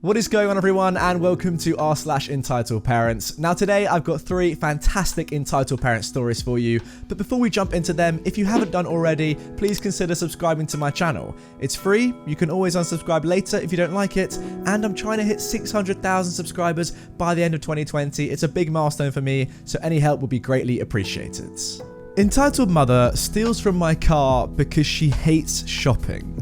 What is going on, everyone, and welcome to r/EntitledParents. Now today I've got 3 fantastic Entitled Parent stories for you, but before we jump into them, if you haven't done already, please consider subscribing to my channel. It's free, you can always unsubscribe later if you don't like it, and I'm trying to hit 600,000 subscribers by the end of 2020. It's a big milestone for me, so any help will be greatly appreciated. Entitled mother steals from my car because she hates shopping.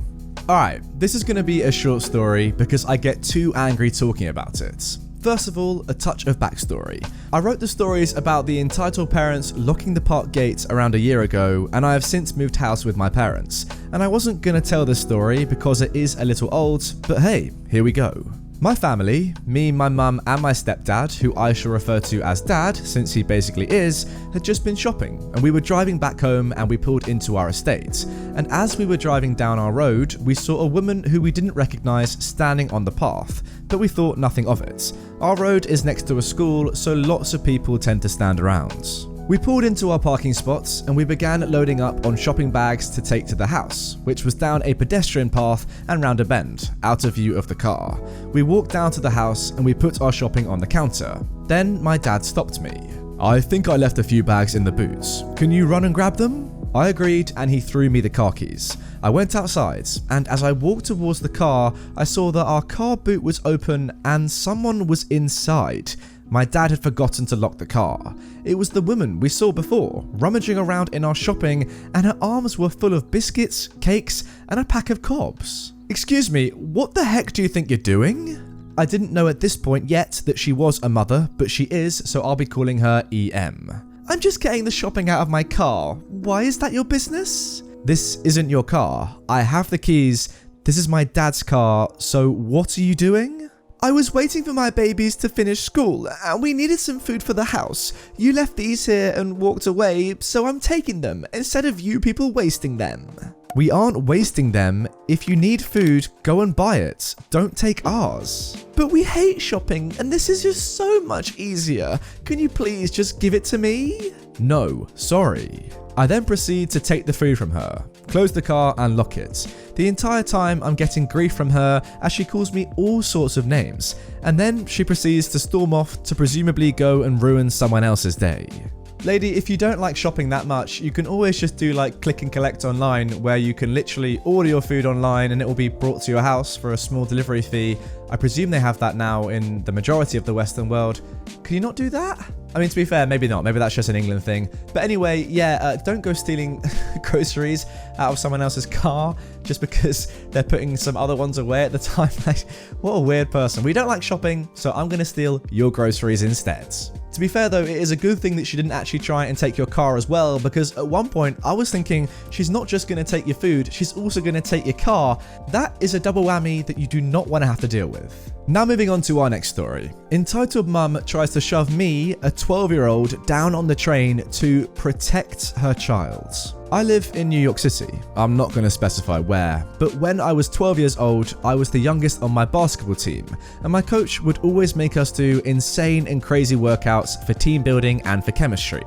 Alright, this is going to be a short story because I get too angry talking about it. First of all, a touch of backstory. I wrote the stories about the entitled parents locking the park gates around a year ago, and I have since moved house with my parents. And I wasn't going to tell this story because it is a little old, but hey, here we go. My family, me, my mum and my stepdad, who I shall refer to as Dad since he basically is, had just been shopping, and we were driving back home and we pulled into our estate. And as we were driving down our road, we saw a woman who we didn't recognise standing on the path, but we thought nothing of it. Our road is next to a school, so lots of people tend to stand around. We pulled into our parking spots and we began loading up on shopping bags to take to the house, which was down a pedestrian path and round a bend, out of view of the car. We walked down to the house and we put our shopping on the counter. Then my dad stopped me. "I think I left a few bags in the boot. Can you run and grab them?" I agreed and he threw me the car keys. I went outside, and as I walked towards the car, I saw that our car boot was open and someone was inside. My dad had forgotten to lock the car. It was the woman we saw before, rummaging around in our shopping, and her arms were full of biscuits, cakes, and a pack of cobs. "Excuse me, what the heck do you think you're doing?" I didn't know at this point yet that she was a mother, but she is, so I'll be calling her EM. "I'm just getting the shopping out of my car. Why is that your business?" "This isn't your car. I have the keys. This is my dad's car, so what are you doing?" "I was waiting for my babies to finish school, and we needed some food for the house. You left these here and walked away, so I'm taking them, instead of you people wasting them." "We aren't wasting them. If you need food, go and buy it. Don't take ours." "But we hate shopping, and this is just so much easier. Can you please just give it to me?" "No, sorry." I then proceed to take the food from her, close the car and lock it. The entire time I'm getting grief from her as she calls me all sorts of names, and then she proceeds to storm off to presumably go and ruin someone else's day. Lady, if you don't like shopping that much, you can always just do like click and collect online, where you can literally order your food online and it will be brought to your house for a small delivery fee. I presume they have that now in the majority of the Western world. Can you not do that? I mean, to be fair, maybe not. Maybe that's just an England thing. But anyway, yeah, don't go stealing groceries out of someone else's car just because they're putting some other ones away at the time. Like, what a weird person. We don't like shopping, so I'm going to steal your groceries instead. To be fair though, it is a good thing that she didn't actually try and take your car as well, because at one point I was thinking she's not just going to take your food, she's also going to take your car. That is a double whammy that you do not want to have to deal with. Now moving on to our next story. Entitled mum tries to shove me, a 12-year-old, down on the train to protect her child. I live in New York City. I'm not going to specify where, but when I was 12 years old, I was the youngest on my basketball team, and my coach would always make us do insane and crazy workouts for team building and for chemistry.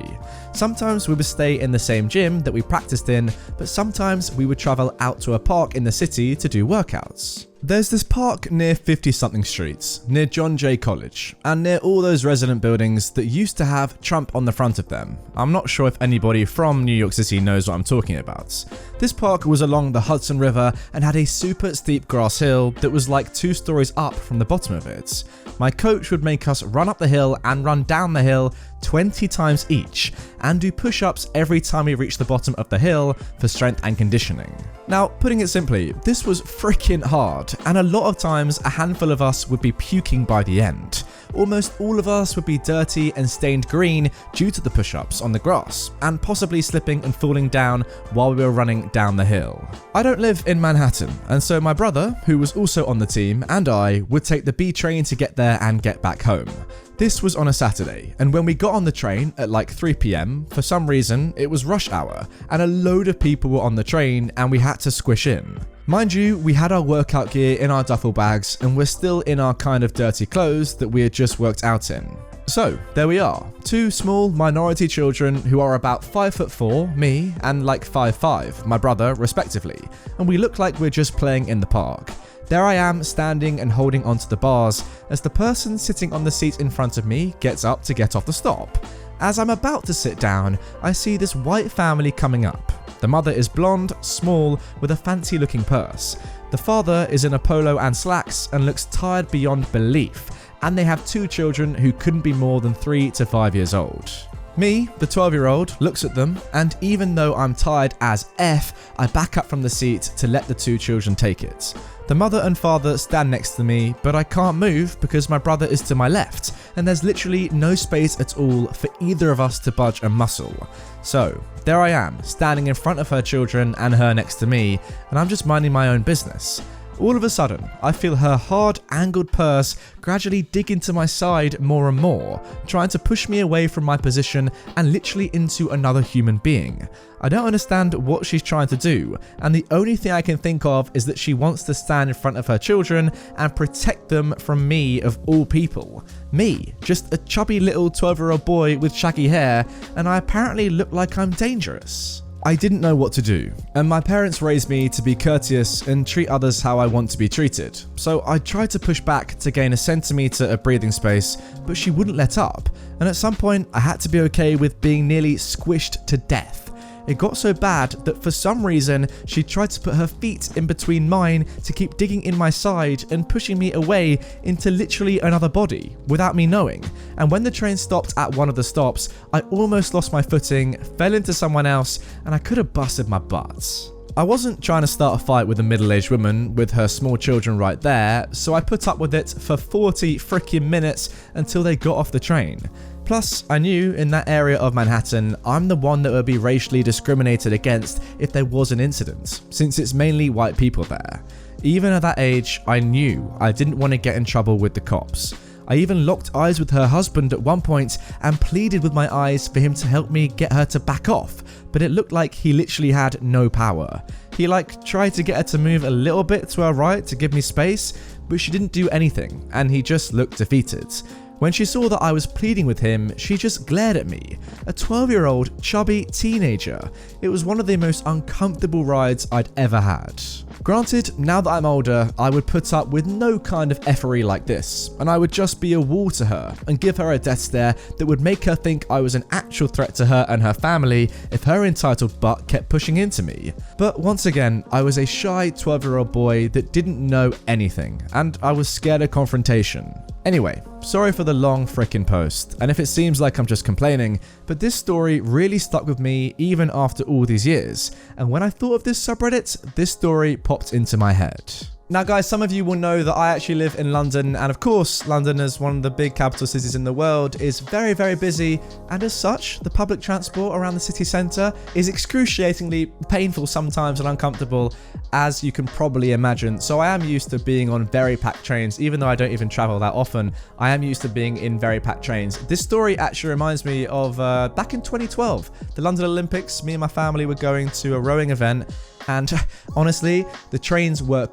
Sometimes we would stay in the same gym that we practiced in, but sometimes we would travel out to a park in the city to do workouts. There's this park near 50-something streets, near John Jay College, and near all those resident buildings that used to have Trump on the front of them. I'm not sure if anybody from New York City knows what I'm talking about. This park was along the Hudson River and had a super steep grass hill that was like 2 stories up from the bottom of it. My coach would make us run up the hill and run down the hill 20 times each, and do push-ups every time we reached the bottom of the hill for strength and conditioning. Now, putting it simply, this was freaking hard, and a lot of times a handful of us would be puking by the end. Almost all of us would be dirty and stained green due to the push-ups on the grass, and possibly slipping and falling down while we were running down the hill. I don't live in Manhattan, and so my brother, who was also on the team, and I would take the B train to get there and get back home. This was on a Saturday, and when we got on the train at like 3 PM, for some reason it was rush hour, and a load of people were on the train and we had to squish in. Mind you, we had our workout gear in our duffel bags and we're still in our kind of dirty clothes that we had just worked out in. So, there we are, two small minority children who are about 5'4", me, and like 5'5", my brother, respectively, and we look like we're just playing in the park. There I am, standing and holding onto the bars, as the person sitting on the seat in front of me gets up to get off the stop. As I'm about to sit down, I see this white family coming up. The mother is blonde, small, with a fancy looking purse. The father is in a polo and slacks and looks tired beyond belief. And they have two children who couldn't be more than 3 to 5 years old. Me, the 12-year-old, looks at them, and even though I'm tired as F, I back up from the seat to let the two children take it. The mother and father stand next to me, but I can't move because my brother is to my left, and there's literally no space at all for either of us to budge a muscle. So, there I am, standing in front of her children and her next to me, and I'm just minding my own business. All of a sudden, I feel her hard, angled purse gradually dig into my side more and more, trying to push me away from my position and literally into another human being. I don't understand what she's trying to do, and the only thing I can think of is that she wants to stand in front of her children and protect them from me of all people. Me, just a chubby little 12-year-old boy with shaggy hair, and I apparently look like I'm dangerous. I didn't know what to do, and my parents raised me to be courteous and treat others how I want to be treated. So I tried to push back to gain a centimetre of breathing space, but she wouldn't let up, and at some point I had to be okay with being nearly squished to death. It got so bad that for some reason she tried to put her feet in between mine to keep digging in my side and pushing me away into literally another body without me knowing. And when the train stopped at one of the stops, I almost lost my footing, fell into someone else, and I could have busted my butt. I wasn't trying to start a fight with a middle-aged woman with her small children right there, so I put up with it for 40 freaking minutes until they got off the train. Plus, I knew in that area of Manhattan, I'm the one that would be racially discriminated against if there was an incident, since it's mainly white people there. Even at that age, I knew I didn't want to get in trouble with the cops. I even locked eyes with her husband at one point and pleaded with my eyes for him to help me get her to back off, but it looked like he literally had no power. He tried to get her to move a little bit to her right to give me space, but she didn't do anything, and he just looked defeated. When she saw that I was pleading with him, she just glared at me. A 12-year-old chubby teenager. It was one of the most uncomfortable rides I'd ever had. Granted, now that I'm older, I would put up with no kind of effery like this, and I would just be a wall to her and give her a death stare that would make her think I was an actual threat to her and her family if her entitled butt kept pushing into me. But once again, I was a shy 12-year-old boy that didn't know anything, and I was scared of confrontation. Anyway, sorry for the long frickin' post, and if it seems like I'm just complaining, but this story really stuck with me even after all these years, and when I thought of this subreddit, this story popped into my head. Now guys, some of you will know that I actually live in London, and of course, London as one of the big capital cities in the world is very, very busy, and as such, the public transport around the city centre is excruciatingly painful sometimes and uncomfortable, as you can probably imagine. So I am used to being on very packed trains, even though I don't even travel that often, I am used to being in very packed trains. This story actually reminds me of back in 2012, the London Olympics. Me and my family were going to a rowing event, and honestly, the trains were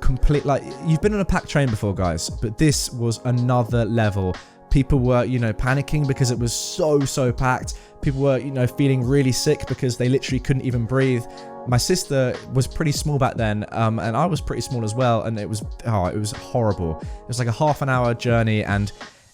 you've been on a packed train before, guys, but this was another level. People were, panicking because it was so packed. People were, feeling really sick because they literally couldn't even breathe. My sister was pretty small back then, and I was pretty small as well, and it was horrible. It was like a half an hour journey, and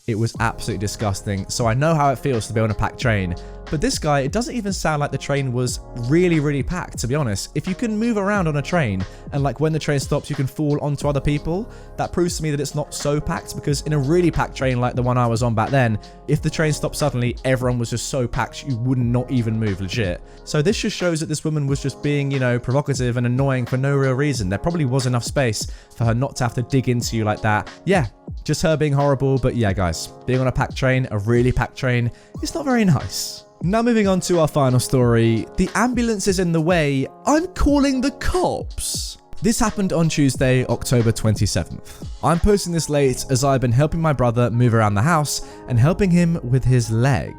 it was absolutely disgusting. So I know how it feels to be on a packed train. But this guy, it doesn't even sound like the train was really packed, to be honest. If you can move around on a train, and when the train stops, you can fall onto other people, that proves to me that it's not so packed, because in a really packed train like the one I was on back then, if the train stopped suddenly, everyone was just so packed, you would not even move, legit. So this just shows that this woman was just being, provocative and annoying for no real reason. There probably was enough space for her not to have to dig into you like that. Yeah, just her being horrible, but yeah, guys, being on a packed train, a really packed train, it's not very nice. Now moving on to our final story. The ambulance is in the way. I'm calling the cops. This happened on Tuesday, October 27th. I'm posting this late as I've been helping my brother move around the house and helping him with his leg.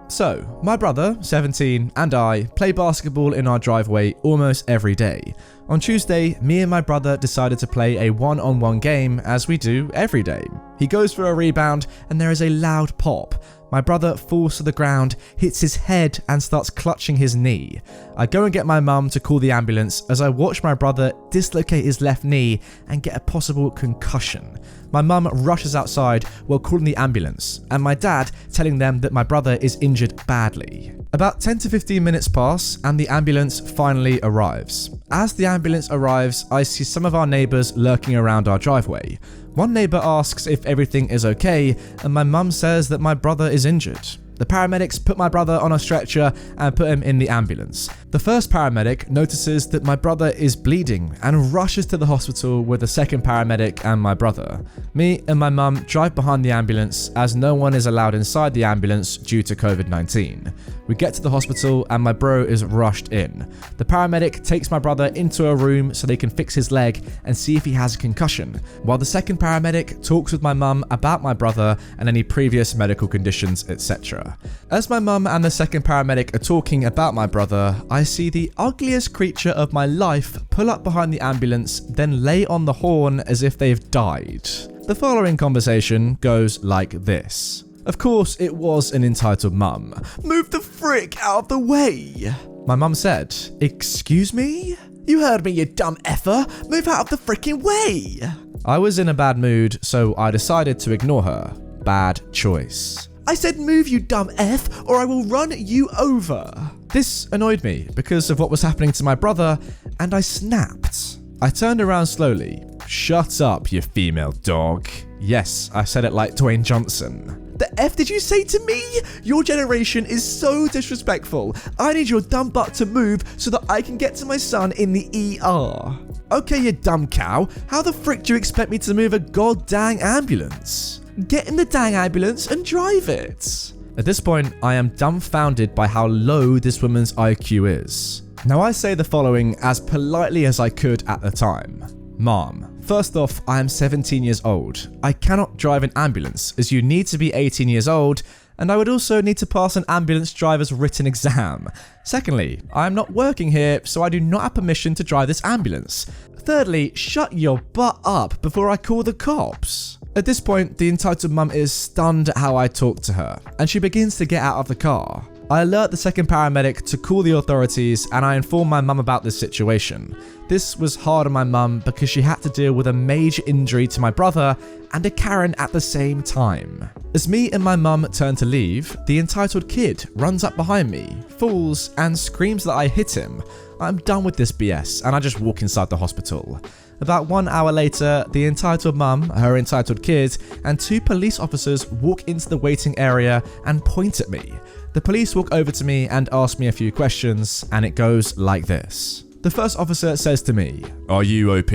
So, my brother, 17, and I play basketball in our driveway almost every day. On Tuesday, me and my brother decided to play a one-on-one game as we do every day. He goes for a rebound and there is a loud pop. My brother falls to the ground, hits his head and starts clutching his knee. I go and get my mum to call the ambulance as I watch my brother dislocate his left knee and get a possible concussion. My mum rushes outside while calling the ambulance and my dad telling them that my brother is injured badly. About 10 to 15 minutes pass and the ambulance finally arrives. As the ambulance arrives, I see some of our neighbours lurking around our driveway. One neighbour asks if everything is okay and my mum says that my brother is injured. The paramedics put my brother on a stretcher and put him in the ambulance. The first paramedic notices that my brother is bleeding and rushes to the hospital with the second paramedic and my brother. Me and my mum drive behind the ambulance as no one is allowed inside the ambulance due to COVID-19. We get to the hospital and my bro is rushed in. The paramedic takes my brother into a room so they can fix his leg and see if he has a concussion, while the second paramedic talks with my mum about my brother and any previous medical conditions, etc. As my mum and the second paramedic are talking about my brother, I see the ugliest creature of my life pull up behind the ambulance, then lay on the horn as if they've died. The following conversation goes like this. Of course, it was an entitled mum. "Move the frick out of the way!" My mum said, "Excuse me? You heard me, you dumb effer! Move out of the frickin' way!" I was in a bad mood, so I decided to ignore her. Bad choice. "I said move, you dumb F, or I will run you over." This annoyed me because of what was happening to my brother, and I snapped. I turned around slowly. "Shut up, you female dog." Yes, I said it like Dwayne Johnson. "The F did you say to me? Your generation is so disrespectful. I need your dumb butt to move so that I can get to my son in the ER. Okay, you dumb cow. How the frick do you expect me to move a goddamn ambulance? Get in the dang ambulance and drive it." At this point, I am dumbfounded by how low this woman's IQ is. Now I say the following as politely as I could at the time. "Mom, first off, I am 17 years old. I cannot drive an ambulance as you need to be 18 years old and I would also need to pass an ambulance driver's written exam. Secondly, I am not working here so I do not have permission to drive this ambulance. Thirdly, shut your butt up before I call the cops." At this point, the entitled mum is stunned at how I talk to her and she begins to get out of the car. I alert the second paramedic to call the authorities and I inform my mum about this situation. This was hard on my mum because she had to deal with a major injury to my brother and a Karen at the same time. As me and my mum turn to leave, the entitled kid runs up behind me, falls and screams that I hit him. I'm done with this BS and I just walk inside the hospital. About 1 hour later, the entitled mum, her entitled kid, and 2 police officers walk into the waiting area and point at me. The police walk over to me and ask me a few questions, and it goes like this. The first officer says to me, "Are you OP?"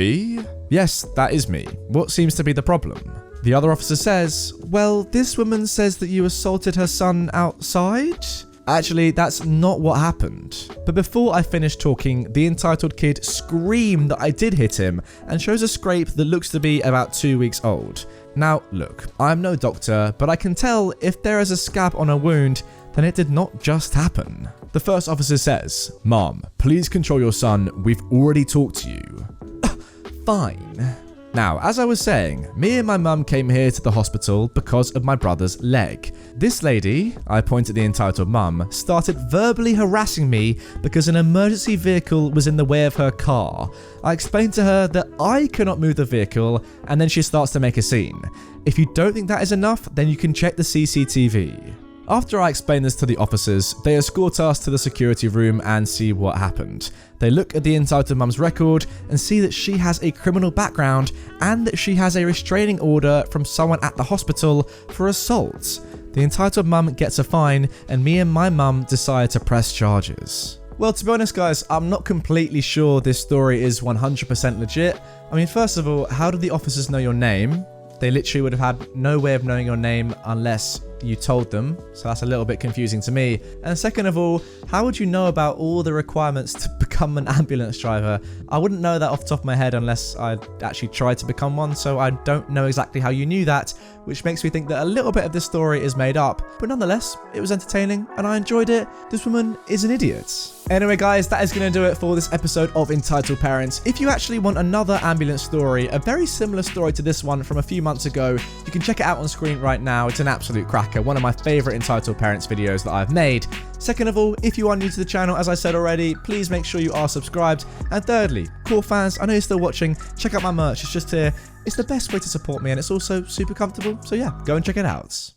"Yes, that is me. What seems to be the problem?" The other officer says, "Well, this woman says that you assaulted her son outside?" Actually, that's not what happened. But before I finish talking, the entitled kid screamed that I did hit him and shows a scrape that looks to be about 2 weeks old. Now, look, I'm no doctor, but I can tell if there is a scab on a wound, then it did not just happen. The first officer says, "Mom, please control your son. We've already talked to you." Fine. Now, as I was saying, me and my mum came here to the hospital because of my brother's leg. This lady, I point at the entitled mum, started verbally harassing me because an emergency vehicle was in the way of her car. I explained to her that I cannot move the vehicle, and then she starts to make a scene. If you don't think that is enough, then you can check the CCTV. After I explain this to the officers, they escort us to the security room and see what happened. They look at the entitled mum's record and see that she has a criminal background and that she has a restraining order from someone at the hospital for assault. The entitled mum gets a fine and me and my mum decide to press charges. Well, to be honest guys, I'm not completely sure this story is 100% legit. I mean, first of all, how did the officers know your name? They literally would have had no way of knowing your name unless you told them, so that's a little bit confusing to me. And second of all, how would you know about all the requirements to become an ambulance driver? I wouldn't know that off the top of my head unless I'd actually tried to become one, so I don't know exactly how you knew that, which makes me think that a little bit of this story is made up, but nonetheless, it was entertaining and I enjoyed it. This woman is an idiot. Anyway guys, that is going to do it for this episode of Entitled Parents. If you actually want another ambulance story, a very similar story to this one from a few months ago, you can check it out on screen right now. It's an absolute cracker, one of my favourite Entitled Parents videos that I've made. Second of all, if you are new to the channel, as I said already, please make sure you are subscribed. And thirdly, core fans, I know you're still watching, check out my merch, it's just here. It's the best way to support me and it's also super comfortable, so yeah, go and check it out.